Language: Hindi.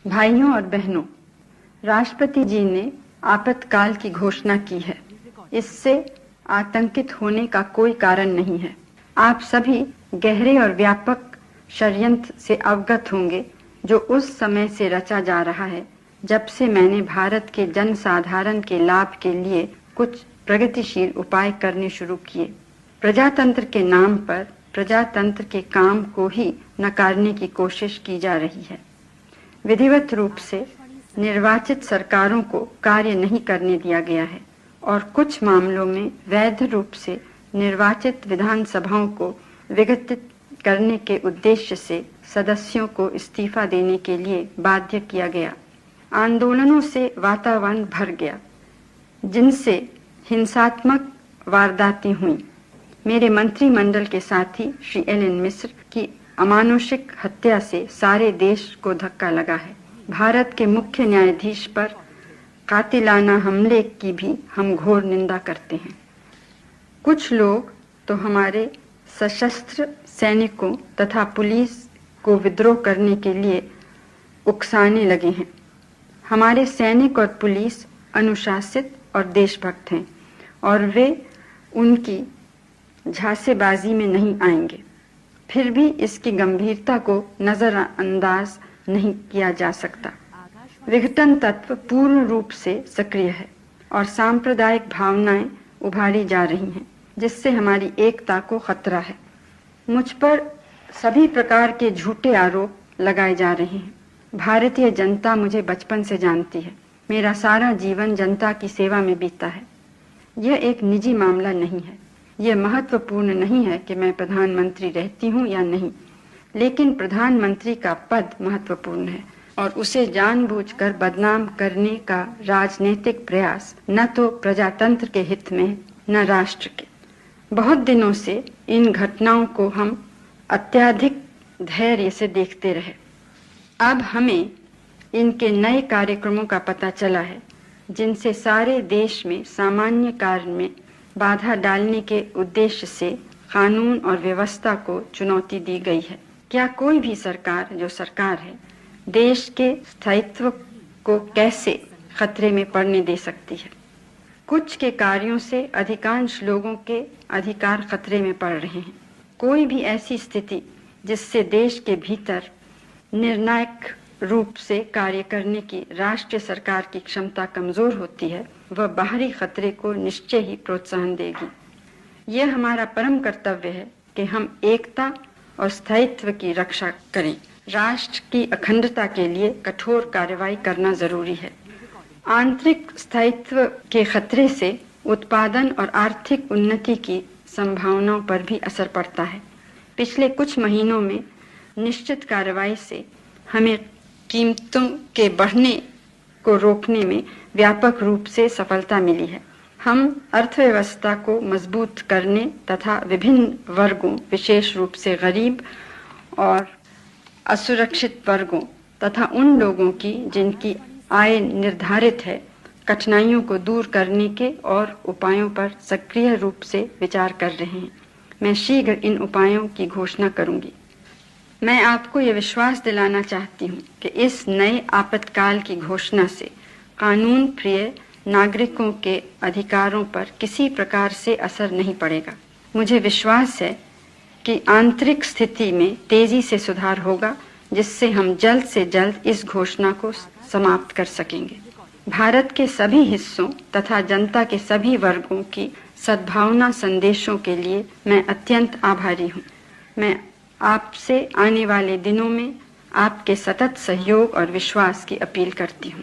भाइयों और बहनों, राष्ट्रपति जी ने आपातकाल की घोषणा की है। इससे आतंकित होने का कोई कारण नहीं है। आप सभी गहरे और व्यापक षड्यंत्र से अवगत होंगे जो उस समय से रचा जा रहा है जब से मैंने भारत के जनसाधारण के लाभ के लिए कुछ प्रगतिशील उपाय करने शुरू किए। प्रजातंत्र के नाम पर प्रजातंत्र के काम को ही नकारने की कोशिश की जा रही है। विधिवत रूप से निर्वाचित सरकारों को कार्य नहीं करने दिया गया है और कुछ मामलों में वैध रूप से निर्वाचित विधानसभाओं को विघटित करने के उद्देश्य से सदस्यों को इस्तीफा देने के लिए बाध्य किया गया। आंदोलनों से वातावरण भर गया जिनसे हिंसात्मक वारदातें हुई। मेरे मंत्रिमंडल के साथी श्री एलन मिश्र की अमानुषिक हत्या से सारे देश को धक्का लगा है। भारत के मुख्य न्यायाधीश पर कातिलाना हमले की भी हम घोर निंदा करते हैं। कुछ लोग तो हमारे सशस्त्र सैनिकों तथा पुलिस को विद्रोह करने के लिए उकसाने लगे हैं। हमारे सैनिक और पुलिस अनुशासित और देशभक्त हैं और वे उनकी झांसेबाजी में नहीं आएंगे। फिर भी इसकी गंभीरता को नजरअंदाज नहीं किया जा सकता। विघटन तत्व पूर्ण रूप से सक्रिय है और सांप्रदायिक भावनाएं उभारी जा रही हैं जिससे हमारी एकता को खतरा है। मुझ पर सभी प्रकार के झूठे आरोप लगाए जा रहे हैं। भारतीय जनता मुझे बचपन से जानती है। मेरा सारा जीवन जनता की सेवा में बीता है। यह एक निजी मामला नहीं है। यह महत्वपूर्ण नहीं है कि मैं प्रधानमंत्री रहती हूं या नहीं, लेकिन प्रधानमंत्री का पद महत्वपूर्ण है और उसे जानबूझकर बदनाम करने का राजनीतिक प्रयास न तो प्रजातंत्र के हित में न राष्ट्र के। बहुत दिनों से इन घटनाओं को हम अत्यधिक धैर्य से देखते रहे। अब हमें इनके नए कार्यक्रमों का पता चला है जिनसे सारे देश में सामान्य कार्य में बाधा डालने के उद्देश्य से कानून और व्यवस्था को चुनौती दी गई है। क्या कोई भी सरकार जो सरकार है देश के स्थायित्व को कैसे खतरे में पड़ने दे सकती है? कुछ के कार्यों से अधिकांश लोगों के अधिकार खतरे में पड़ रहे हैं। कोई भी ऐसी स्थिति जिससे देश के भीतर निर्णायक रूप से कार्य करने की राष्ट्रीय सरकार की क्षमता कमजोर होती है, वह बाहरी खतरे को निश्चय ही प्रोत्साहन देगी। यह हमारा परम कर्तव्य है कि हम एकता और स्थायित्व की रक्षा करें। राष्ट्र की अखंडता के लिए कठोर कार्रवाई करना जरूरी है। आंतरिक स्थायित्व के खतरे से उत्पादन और आर्थिक उन्नति की संभावनाओं पर भी असर पड़ता है। पिछले कुछ महीनों में निश्चित कार्रवाई से हमें कीमतों के बढ़ने को रोकने में व्यापक रूप से सफलता मिली है। हम अर्थव्यवस्था को मजबूत करने तथा विभिन्न वर्गों, विशेष रूप से गरीब और असुरक्षित वर्गों तथा उन लोगों की जिनकी आय निर्धारित है, कठिनाइयों को दूर करने के और उपायों पर सक्रिय रूप से विचार कर रहे हैं। मैं शीघ्र इन उपायों की घोषणा करूंगी। मैं आपको ये विश्वास दिलाना चाहती हूँ कि इस नए आपातकाल की घोषणा से कानून प्रिय नागरिकों के अधिकारों पर किसी प्रकार से असर नहीं पड़ेगा। मुझे विश्वास है कि आंतरिक स्थिति में तेजी से सुधार होगा जिससे हम जल्द से जल्द इस घोषणा को समाप्त कर सकेंगे। भारत के सभी हिस्सों तथा जनता के सभी वर्गों की सद्भावना संदेशों के लिए मैं अत्यंत आभारी हूँ। मैं आपसे आने वाले दिनों में आपके सतत सहयोग और विश्वास की अपील करती हूँ।